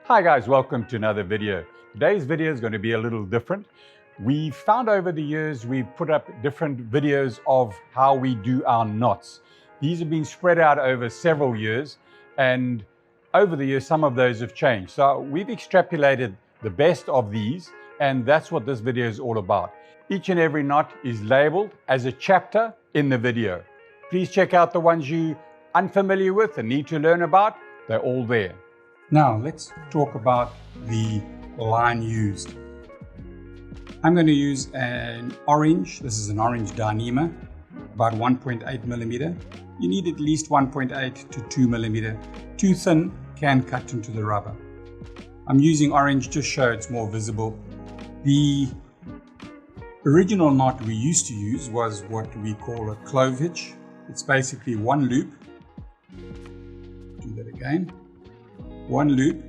Hi guys, welcome to another video. Today's video is going to be a little different. We found over the years we put up different videos of how we do our knots. These have been spread out over several years, and over the years some of those have changed. So we've extrapolated the best of these, and that's what this video is all about. Each and every knot is labeled as a chapter in the video. Please check out the ones you're unfamiliar with and need to learn about. They're all there. Now let's talk about the line used. I'm going to use an orange, this is an orange Dyneema, about 1.8 millimeter. You need at least 1.8 to 2 millimeter. Too thin can cut into the rubber. I'm using orange just so it's more visible. The original knot we used to use was what we call a clove hitch. It's basically one loop. Do that again. One loop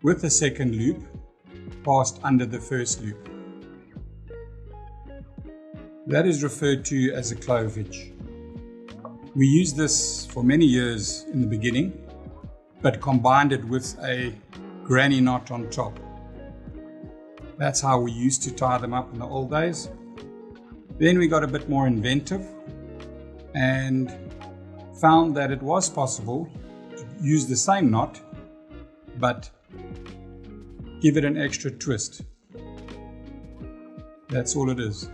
with a second loop passed under the first loop. That is referred to as a clove hitch. We used this for many years in the beginning, but combined it with a granny knot on top. That's how we used to tie them up in the old days. Then we got a bit more inventive and found that it was possible to use the same knot but give it an extra twist. That's all it is.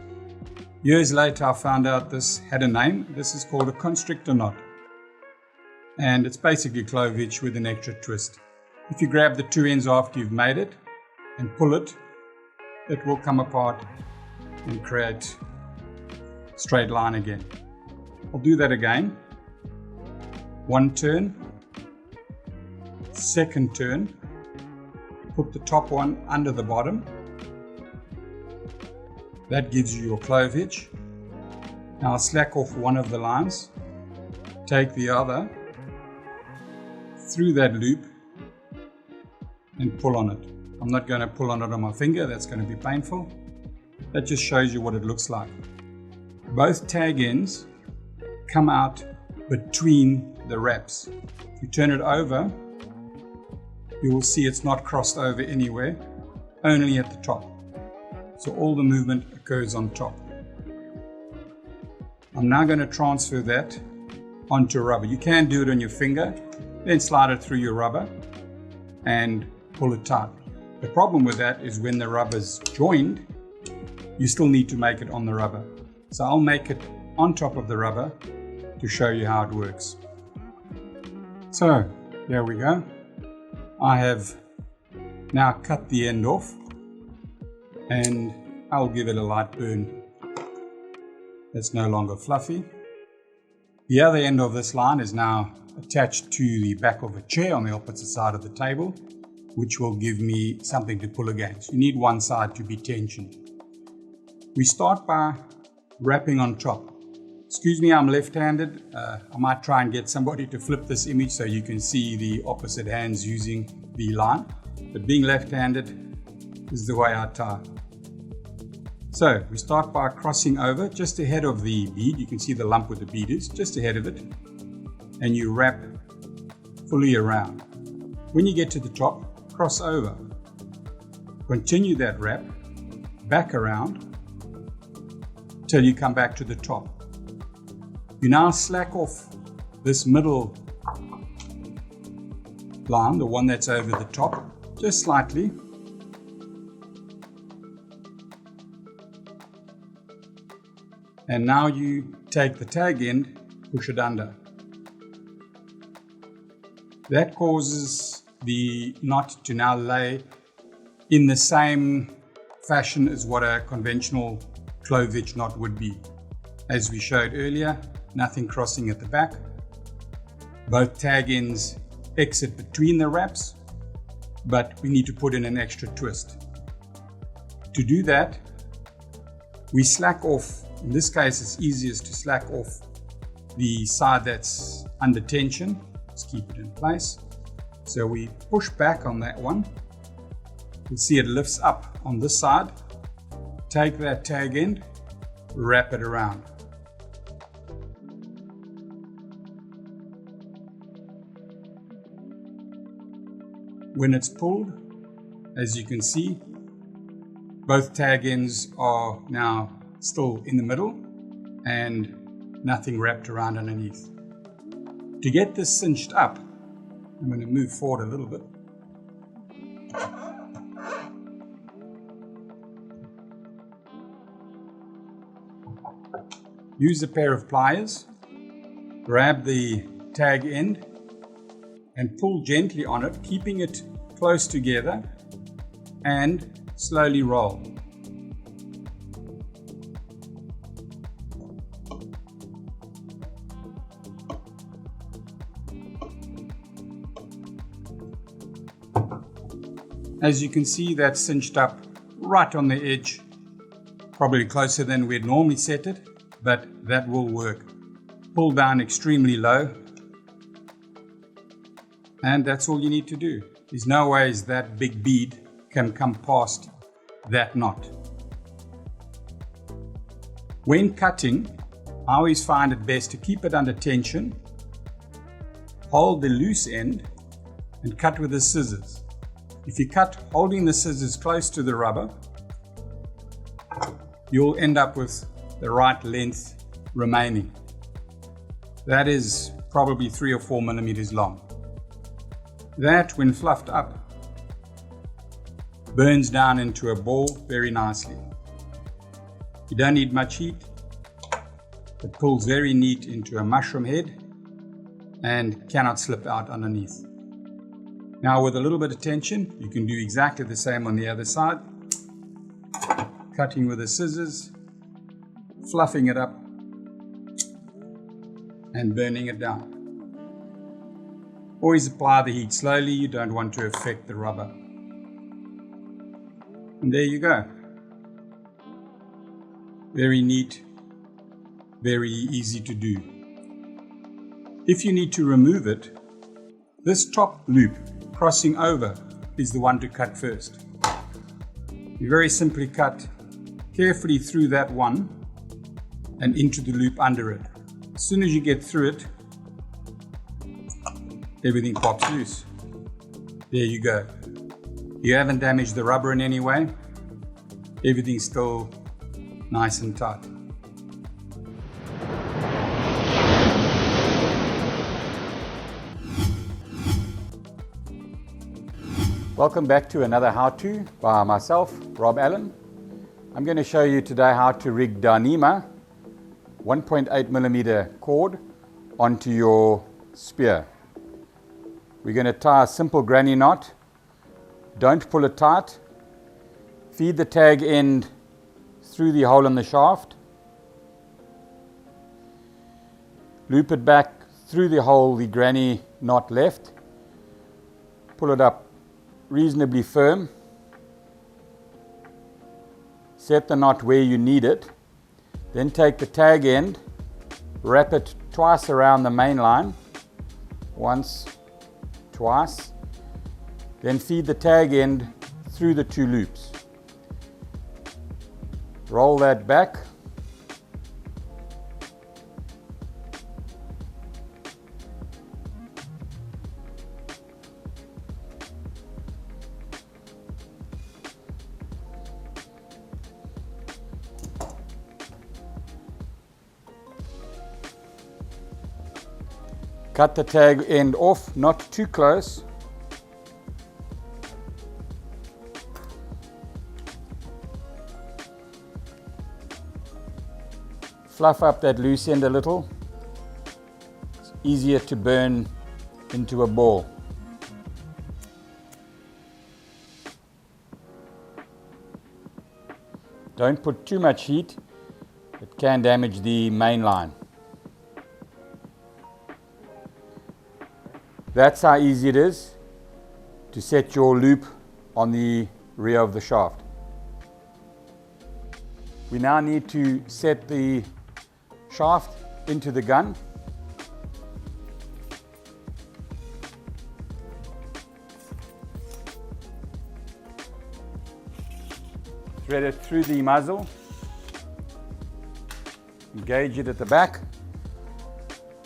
Years later I found out this had a name. This is called a Constrictor Knot, and it's basically clove hitch with an extra twist. If you grab the two ends after you've made it and pull it, it will come apart and create a straight line again. I'll do that again. One turn, second turn, put the top one under the bottom. That gives you your clove hitch. Now slack off one of the lines, take the other through that loop and pull on it. I'm not going to pull on it on my finger, that's going to be painful. That just shows you what it looks like. Both tag ends come out between the wraps. If you turn it over, you will see it's not crossed over anywhere, only at the top. So all the movement occurs on top. I'm now going to transfer that onto rubber. You can do it on your finger, then slide it through your rubber and pull it tight. The problem with that is when the rubber's joined, you still need to make it on the rubber. So I'll make it on top of the rubber to show you how it works. So there we go. I have now cut the end off and I'll give it a light burn. It's no longer fluffy. The other end of this line is now attached to the back of a chair on the opposite side of the table, which will give me something to pull against. You need one side to be tensioned. We start by wrapping on top. Excuse me, I'm left-handed. I might try and get somebody to flip this image so you can see the opposite hands using the line. But being left-handed is the way I tie. So we start by crossing over just ahead of the bead. You can see the lump where the bead is, just ahead of it. And you wrap fully around. When you get to the top, cross over. Continue that wrap back around till you come back to the top. You now slack off this middle line, the one that's over the top, just slightly. And now you take the tag end, push it under. That causes the knot to now lay in the same fashion as what a conventional clove hitch knot would be. As we showed earlier, nothing crossing at the back. Both tag ends exit between the wraps, but we need to put in an extra twist. To do that, we slack off. In this case, it's easiest to slack off the side that's under tension. Let's keep it in place. So we push back on that one. You'll see it lifts up on this side. Take that tag end, wrap it around. When it's pulled, as you can see, both tag ends are now still in the middle and nothing wrapped around underneath. To get this cinched up, I'm going to move forward a little bit. Use a pair of pliers, grab the tag end and pull gently on it, keeping it close together, and slowly roll. As you can see, that's cinched up right on the edge, probably closer than we'd normally set it, but that will work. Pull down extremely low, and that's all you need to do. There's no ways that big bead can come past that knot. When cutting, I always find it best to keep it under tension, hold the loose end, and cut with the scissors. If you cut holding the scissors close to the rubber, you'll end up with the right length remaining. That is probably 3 or 4 millimeters long. That, when fluffed up, burns down into a ball very nicely. You don't need much heat. It pulls very neat into a mushroom head and cannot slip out underneath. Now, with a little bit of tension, you can do exactly the same on the other side. Cutting with the scissors, fluffing it up, and burning it down. Always apply the heat slowly, you don't want to affect the rubber. And there you go. Very neat, very easy to do. If you need to remove it, this top loop crossing over is the one to cut first. You very simply cut carefully through that one and into the loop under it. As soon as you get through it, everything pops loose. There you go. You haven't damaged the rubber in any way. Everything's still nice and tight. Welcome back to another how-to by myself, Rob Allen. I'm going to show you today how to rig Dyneema 1.8mm cord onto your spear. We're going to tie a simple granny knot. Don't pull it tight. Feed the tag end through the hole in the shaft. Loop it back through the hole the granny knot left. Pull it up reasonably firm. Set the knot where you need it. Then take the tag end, wrap it twice around the main line. Once, twice. Then feed the tag end through the 2 loops. Roll that back. Cut the tag end off, not too close. Fluff up that loose end a little. It's easier to burn into a ball. Don't put too much heat, it can damage the main line. That's how easy it is to set your loop on the rear of the shaft. We now need to set the shaft into the gun. Thread it through the muzzle. Engage it at the back.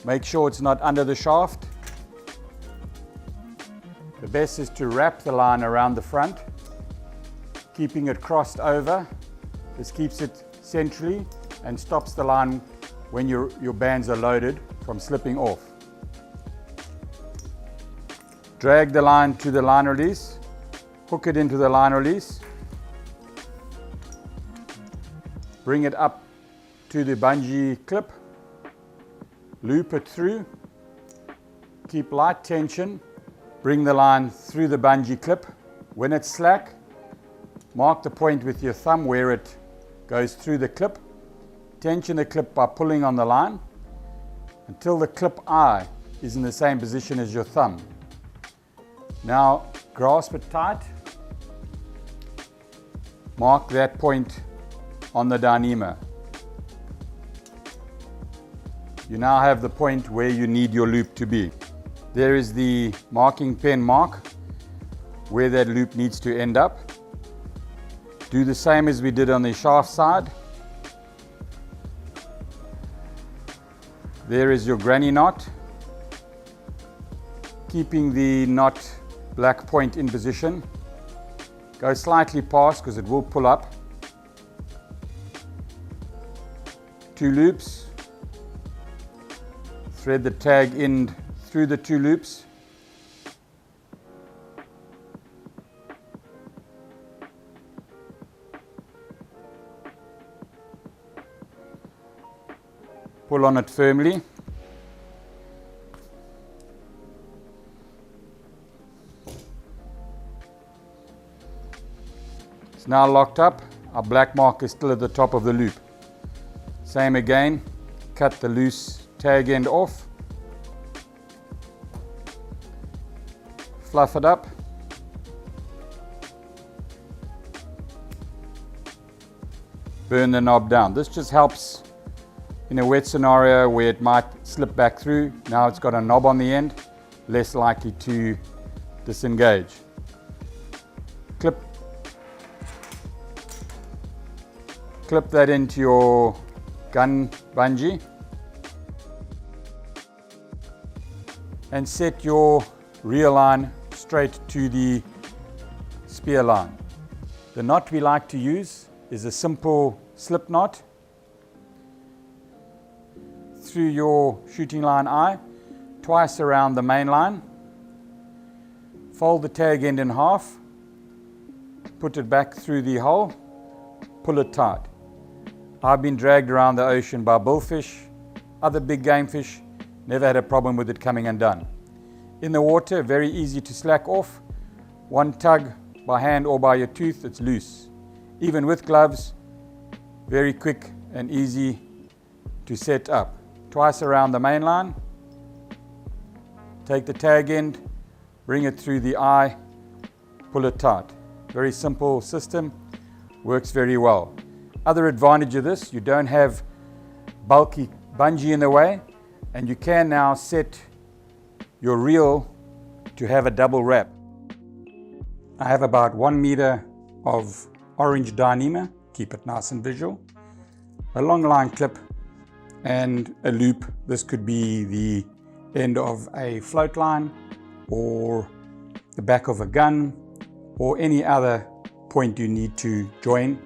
Make sure it's not under the shaft. The best is to wrap the line around the front, keeping it crossed over. This keeps it centrally and stops the line when your bands are loaded from slipping off. Drag the line to the line release, hook it into the line release, bring it up to the bungee clip, loop it through, keep light tension, bring the line through the bungee clip. When it's slack, mark the point with your thumb where it goes through the clip. Tension the clip by pulling on the line until the clip eye is in the same position as your thumb. Now grasp it tight, mark that point on the Dyneema. You now have the point where you need your loop to be. There is the marking pen mark where that loop needs to end up. Do the same as we did on the shaft side. There is your granny knot, keeping the knot black point in position. Go slightly past because it will pull up. 2 loops. Thread the tag end through the 2 loops. Pull on it firmly. It's now locked up. Our black mark is still at the top of the loop. Same again, cut the loose tag end off. Fluff it up. Burn the knob down. This just helps in a wet scenario where it might slip back through. Now it's got a knob on the end, less likely to disengage. Clip that into your gun bungee and set your reel line straight to the spear line. The knot we like to use is a simple slip knot through your shooting line eye, twice around the main line. Fold the tag end in half, put it back through the hole, pull it tight. I've been dragged around the ocean by bullfish, other big game fish, never had a problem with it coming undone. In the water, very easy to slack off. One tug by hand or by your tooth, it's loose. Even with gloves, very quick and easy to set up. Twice around the main line, take the tag end, bring it through the eye, pull it tight. Very simple system, works very well. Other advantage of this, you don't have bulky bungee in the way, and you can now set your reel to have a double wrap. I have about 1 meter of orange Dyneema, keep it nice and visual, a long line clip and a loop. This could be the end of a float line or the back of a gun or any other point you need to join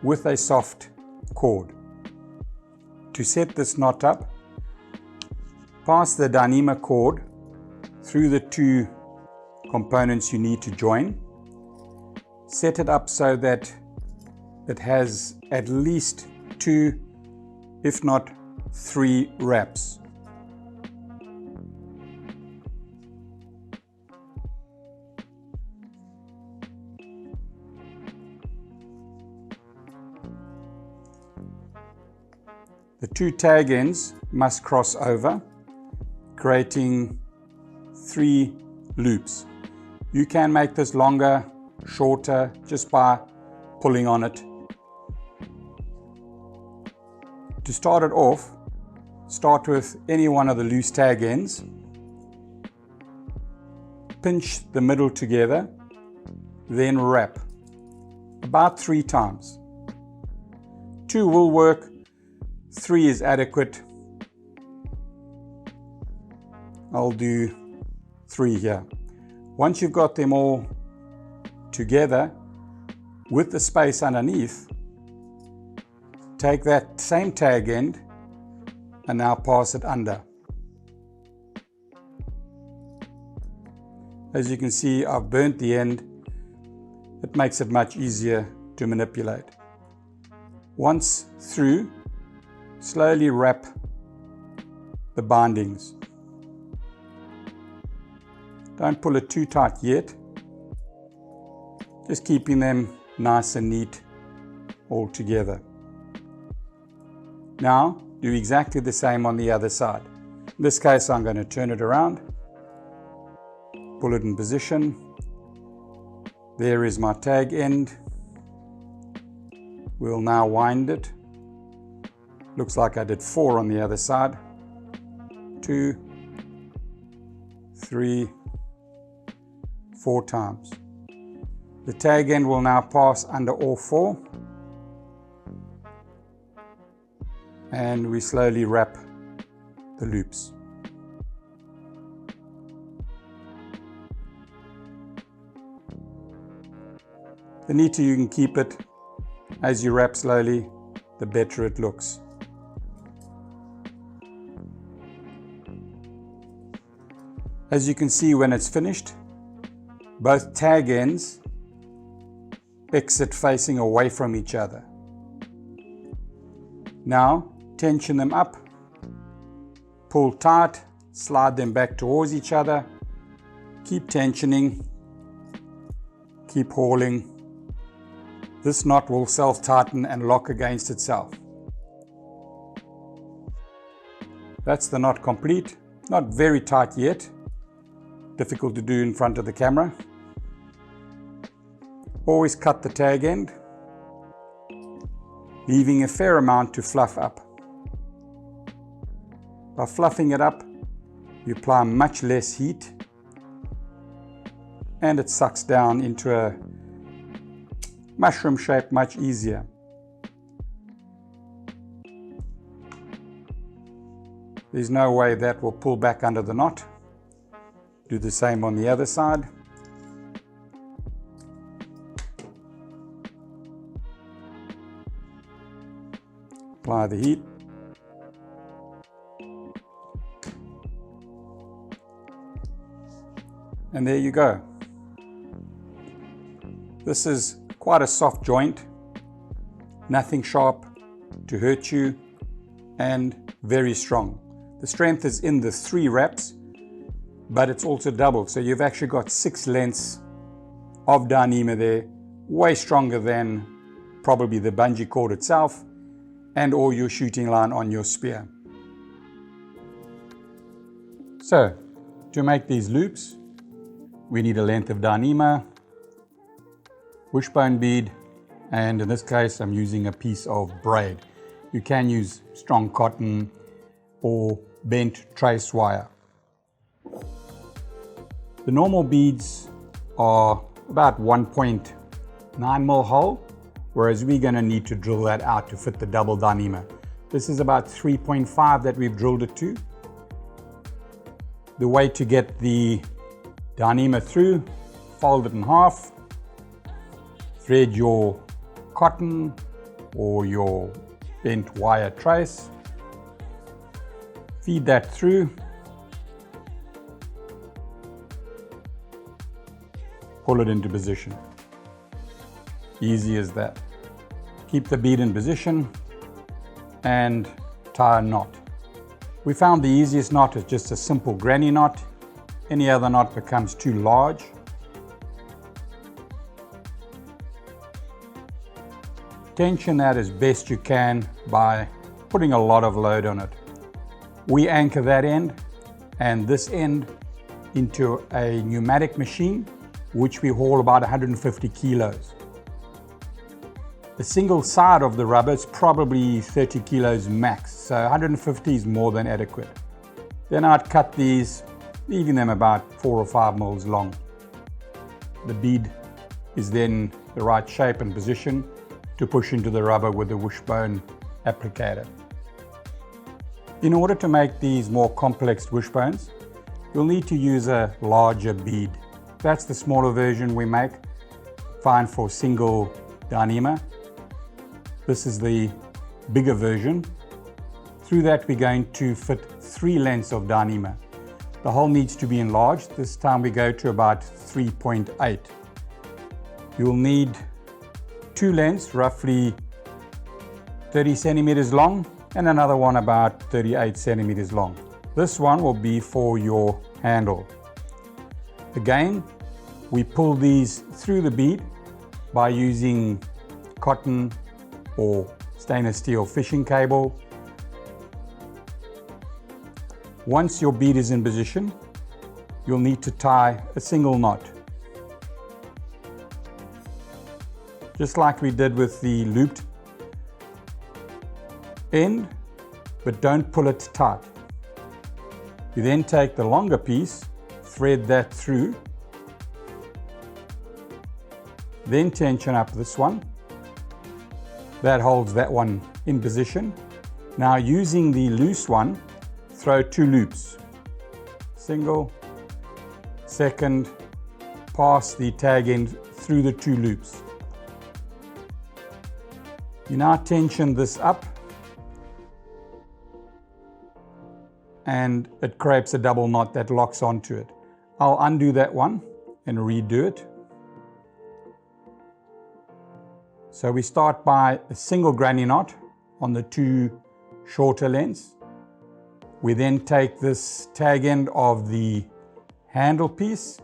with a soft cord. To set this knot up, pass the Dyneema cord through the 2 components you need to join. Set it up so that it has at least 2, if not 3 wraps. The 2 tag ends must cross over, creating 3 loops. You can make this longer, shorter, just by pulling on it. To start it off, start with any one of the loose tag ends, pinch the middle together, then wrap about 3 times. 2 will work, 3 is adequate. I'll do 3 here. Once you've got them all together with the space underneath, take that same tag end and now pass it under. As you can see, I've burnt the end. It makes it much easier to manipulate. Once through, slowly wrap the bindings. Don't pull it too tight yet, just keeping them nice and neat all together. Now do exactly the same on the other side. In this case, I'm going to turn it around, pull it in position. There is my tag end. We'll now wind it. Looks like I did 4 on the other side. 2, 3, 4 times. The tag end will now pass under all 4. And we slowly wrap the loops. The neater you can keep it as you wrap slowly, the better it looks. As you can see, when it's finished, both tag ends exit facing away from each other. Now tension them up, pull tight, slide them back towards each other, keep tensioning, keep hauling. This knot will self-tighten and lock against itself. That's the knot complete. Not very tight yet. Difficult to do in front of the camera. Always cut the tag end, leaving a fair amount to fluff up. By fluffing it up, you apply much less heat and it sucks down into a mushroom shape much easier. There's no way that will pull back under the knot. Do the same on the other side. Apply the heat. And there you go. This is quite a soft joint, nothing sharp to hurt you, and very strong. The strength is in the 3 wraps, but it's also doubled, so you've actually got 6 lengths of Dyneema there, way stronger than probably the bungee cord itself and or your shooting line on your spear. So to make these loops, we need a length of Dyneema, wishbone bead, and in this case I'm using a piece of braid. You can use strong cotton or bent trace wire. The normal beads are about 1.9 mil hole, whereas we're going to need to drill that out to fit the double Dyneema. This is about 3.5 that we've drilled it to. The way to get the Dyneema through, fold it in half, thread your cotton or your bent wire trace, feed that through, pull it into position. Easy as that. Keep the bead in position and tie a knot. We found the easiest knot is just a simple granny knot. Any other knot becomes too large. Tension that as best you can by putting a lot of load on it. We anchor that end and this end into a pneumatic machine, which we haul about 150 kilos. The single side of the rubber is probably 30 kilos max, so 150 is more than adequate. Then I'd cut these, leaving them about 4 or 5 mils long. The bead is then the right shape and position to push into the rubber with the wishbone applicator. In order to make these more complex wishbones, you'll need to use a larger bead. That's the smaller version we make, fine for single Dyneema. This is the bigger version. Through that we're going to fit 3 lengths of Dyneema. The hole needs to be enlarged. This time we go to about 3.8. You'll need 2 lengths, roughly 30 centimeters long, and another one about 38 centimeters long. This one will be for your handle. Again, we pull these through the bead by using cotton or stainless steel fishing cable. Once your bead is in position, you'll need to tie a single knot. Just like we did with the looped end, but don't pull it tight. You then take the longer piece, thread that through, then tension up this one. That holds that one in position. Now using the loose one, throw 2 loops. Single, second, pass the tag end through the 2 loops. You now tension this up and it creates a double knot that locks onto it. I'll undo that one and redo it. So we start by a single granny knot on the 2 shorter lengths. We then take this tag end of the handle piece,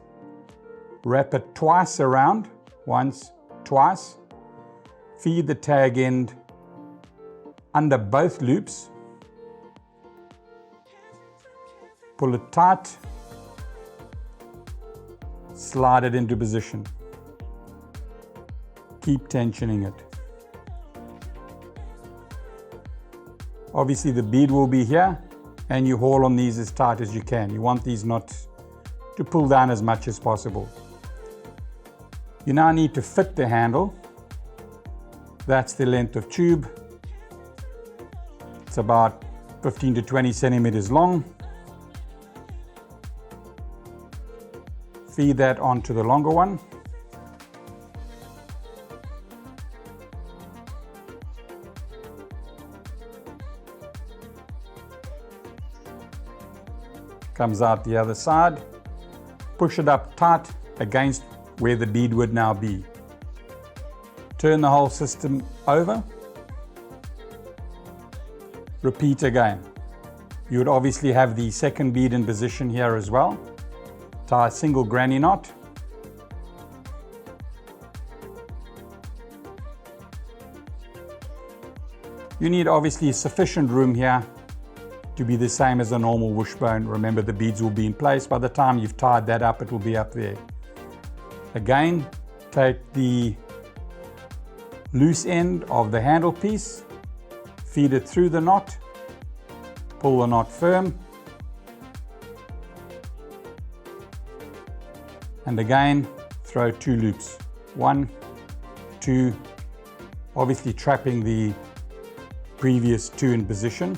wrap it twice around, once, twice, feed the tag end under both loops, pull it tight, slide it into position. Keep tensioning it. Obviously the bead will be here and you haul on these as tight as you can. You want these knots to pull down as much as possible. You now need to fit the handle. That's the length of tube. It's about 15 to 20 centimeters long. Feed that onto the longer one. Comes out the other side. Push it up tight against where the bead would now be. Turn the whole system over. Repeat again. You would obviously have the second bead in position here as well. Tie a single granny knot. You need obviously sufficient room here to be the same as a normal wishbone. Remember, the beads will be in place. By the time you've tied that up, it will be up there. Again, take the loose end of the handle piece, feed it through the knot, pull the knot firm, and again throw 2 loops, 1, 2, obviously trapping the previous 2 in position.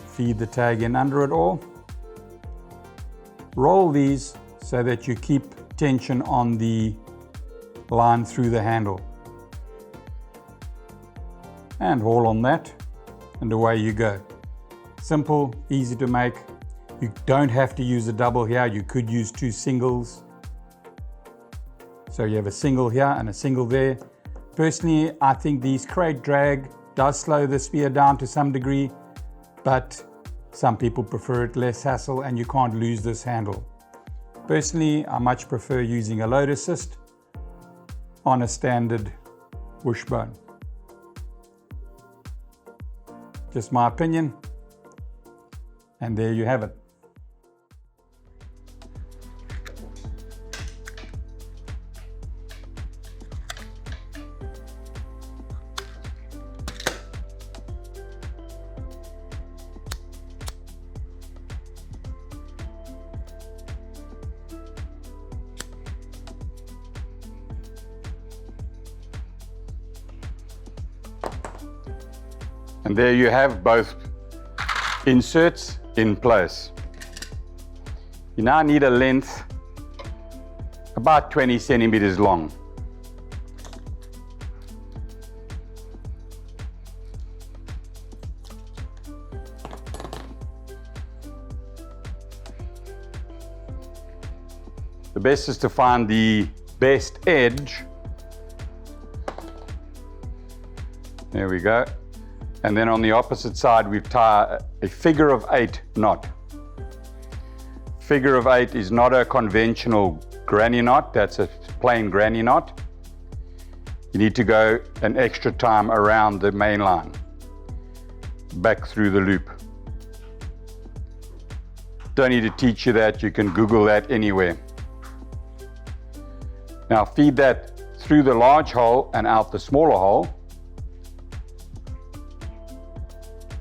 Feed the tag in under it all. Roll these so that you keep tension on the line through the handle. And haul on that, and away you go. Simple, easy to make. You don't have to use a double here. You could use 2 singles. So you have a single here and a single there. Personally, I think these crate drag does slow the spear down to some degree, but some people prefer it, less hassle, and you can't lose this handle. Personally, I much prefer using a load assist on a standard wishbone. Just my opinion, and there you have it. And there you have both inserts in place. You now need a length about 20 centimeters long. The best is to find the best edge. There we go. And then on the opposite side, we've tied a figure of 8 knot. Figure of 8 is not a conventional granny knot, that's a plain granny knot. You need to go an extra time around the main line, back through the loop. Don't need to teach you that, you can Google that anywhere. Now feed that through the large hole and out the smaller hole.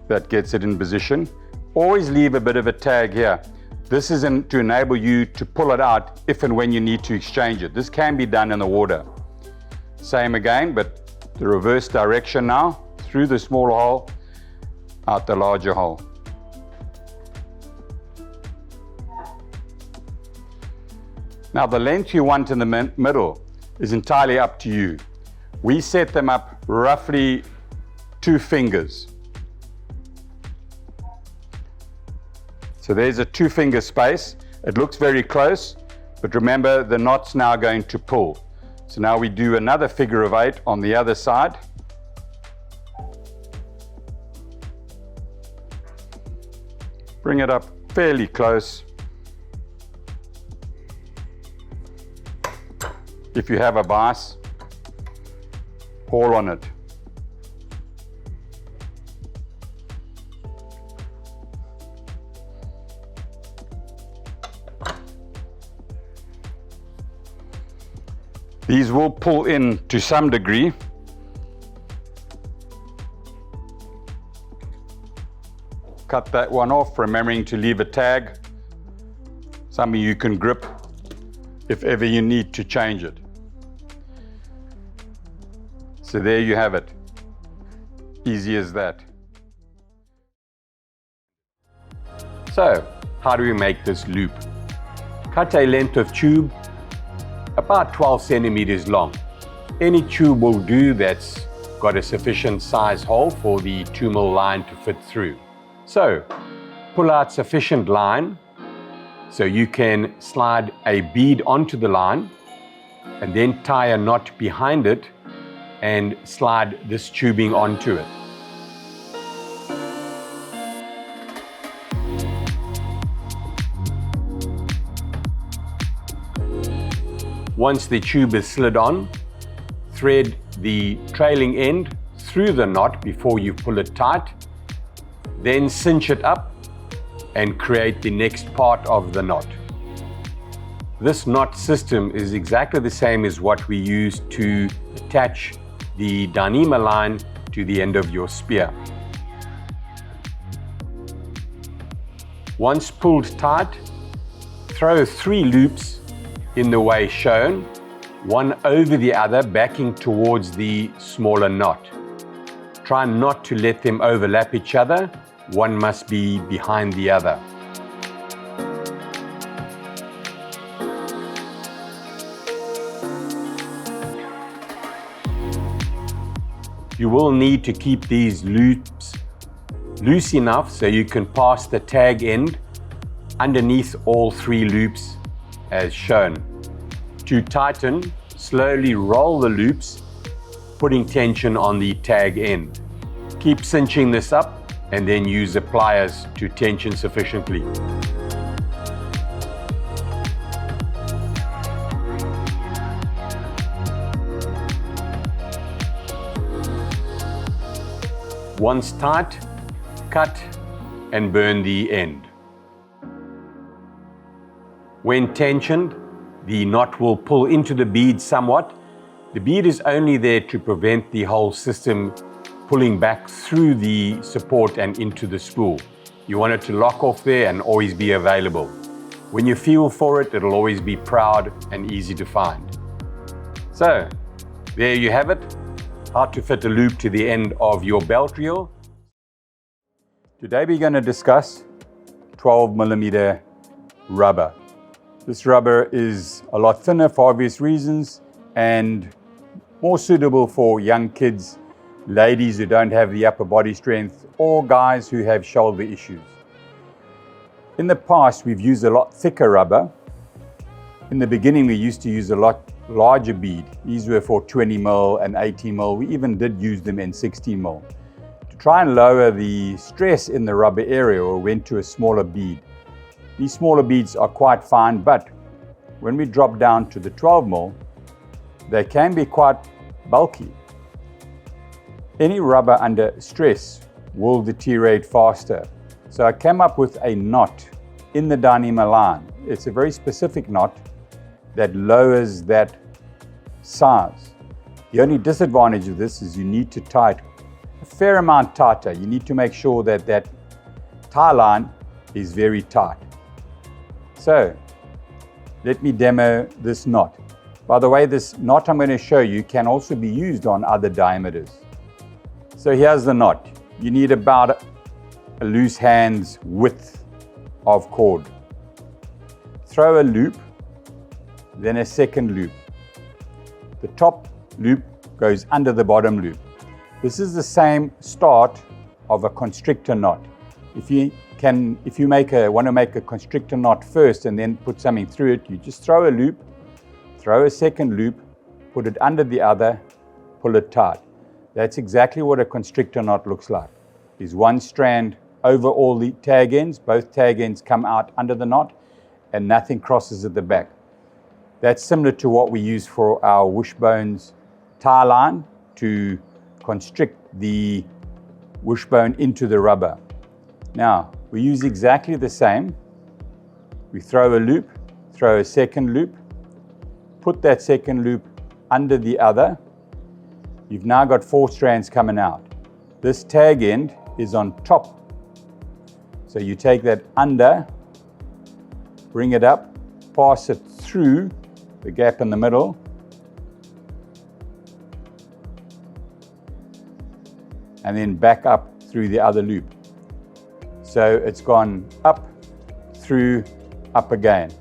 That gets it in position. Always leave a bit of a tag here. This is to enable you to pull it out if and when you need to exchange it. This can be done in the water. Same again, but the reverse direction now, through the smaller hole, out the larger hole. Now the length you want in the middle is entirely up to you. We set them up roughly 2 fingers. So there's a 2-finger space. It looks very close, but remember the knot's now going to pull. So now we do another figure of 8 on the other side. Bring it up fairly close. If you have a vise, haul on it. These will pull in to some degree. Cut that one off, remembering to leave a tag. Something you can grip if ever you need to change it. So there you have it. Easy as that. So, how do we make this loop? Cut a length of tube about 12 centimeters long. Any tube will do that's got a sufficient size hole for the 2mm line to fit through. So, pull out sufficient line so you can slide a bead onto the line and then tie a knot behind it and slide this tubing onto it. Once the tube is slid on, thread the trailing end through the knot before you pull it tight, then cinch it up and create the next part of the knot. This knot system is exactly the same as what we use to attach the Dyneema line to the end of your spear. Once pulled tight, throw 3 loops in the way shown, one over the other, backing towards the smaller knot. Try not to let them overlap each other. One must be behind the other. You will need to keep these loops loose enough so you can pass the tag end underneath all 3 loops as shown. To tighten, slowly roll the loops, putting tension on the tag end. Keep cinching this up and then use the pliers to tension sufficiently. Once tight, cut and burn the end. When tensioned, the knot will pull into the bead somewhat. The bead is only there to prevent the whole system pulling back through the support and into the spool. You want it to lock off there and always be available. When you feel for it, it'll always be proud and easy to find. So, there you have it. How to fit a loop to the end of your belt reel. Today we're going to discuss 12mm rubber. This rubber is a lot thinner for obvious reasons and more suitable for young kids, ladies who don't have the upper body strength, or guys who have shoulder issues. In the past, we've used a lot thicker rubber. In the beginning, we used to use a lot larger bead. These were for 20 mil and 80 mil. We even did use them in 60 mil. To try and lower the stress in the rubber area, we went to a smaller bead. These smaller beads are quite fine, but when we drop down to the 12 mil, they can be quite bulky. Any rubber under stress will deteriorate faster. So I came up with a knot in the Dyneema line. It's a very specific knot that lowers that size. The only disadvantage of this is you need to tie it a fair amount tighter. You need to make sure that that tie line is very tight. So let me demo this knot. By the way, this knot I'm going to show you can also be used on other diameters. So here's the knot. You need about a loose hand's width of cord. Throw a loop, then a second loop. The top loop goes under the bottom loop. This is the same start of a constrictor knot. If you want to make a constrictor knot first and then put something through it, you just throw a loop, throw a second loop, put it under the other, pull it tight. That's exactly what a constrictor knot looks like. Is one strand over all the tag ends, both tag ends come out under the knot, and nothing crosses at the back. That's similar to what we use for our wishbones tie line to constrict the wishbone into the rubber. Now, we use exactly the same. We throw a loop, throw a second loop, put that second loop under the other. You've now got 4 strands coming out. This tag end is on top. So you take that under, bring it up, pass it through the gap in the middle, and then back up through the other loop. So it's gone up, through, up again.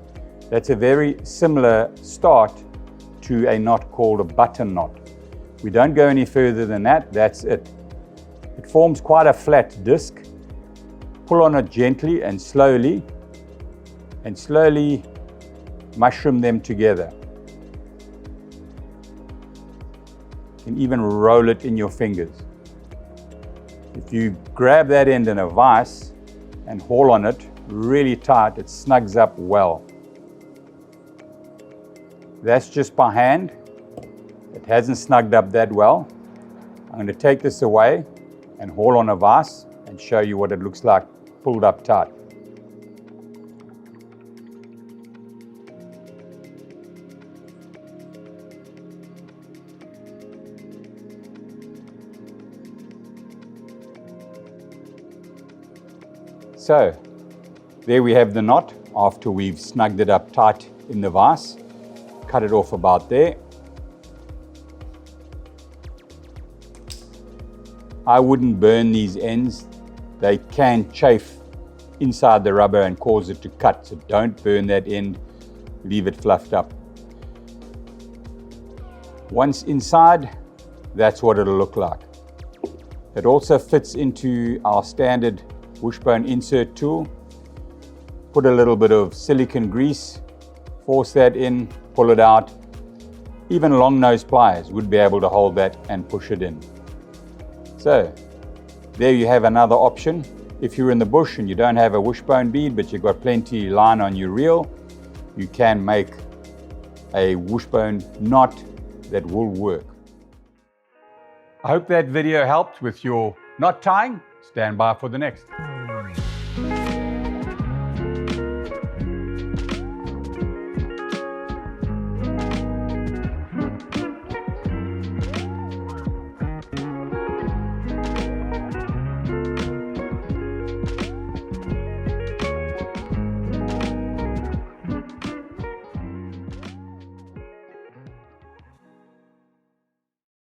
That's a very similar start to a knot called a button knot. We don't go any further than that, that's it. It forms quite a flat disc. Pull on it gently and slowly mushroom them together. You can even roll it in your fingers. If you grab that end in a vise and haul on it really tight, it snugs up well. That's just by hand. It hasn't snugged up that well. I'm going to take this away and haul on a vise and show you what it looks like pulled up tight. So there we have the knot after we've snugged it up tight in the vise. Cut it off about there. I wouldn't burn these ends. They can chafe inside the rubber and cause it to cut, so don't burn that end, leave it fluffed up. Once inside, that's what it'll look like. It also fits into our standard wishbone insert tool. Put a little bit of silicone grease, force that in, pull it out. Even long nose pliers would be able to hold that and push it in. So there you have another option. If you're in the bush and you don't have a wishbone bead but you've got plenty line on your reel, you can make a wishbone knot that will work. I hope that video helped with your knot tying. Stand by for the next.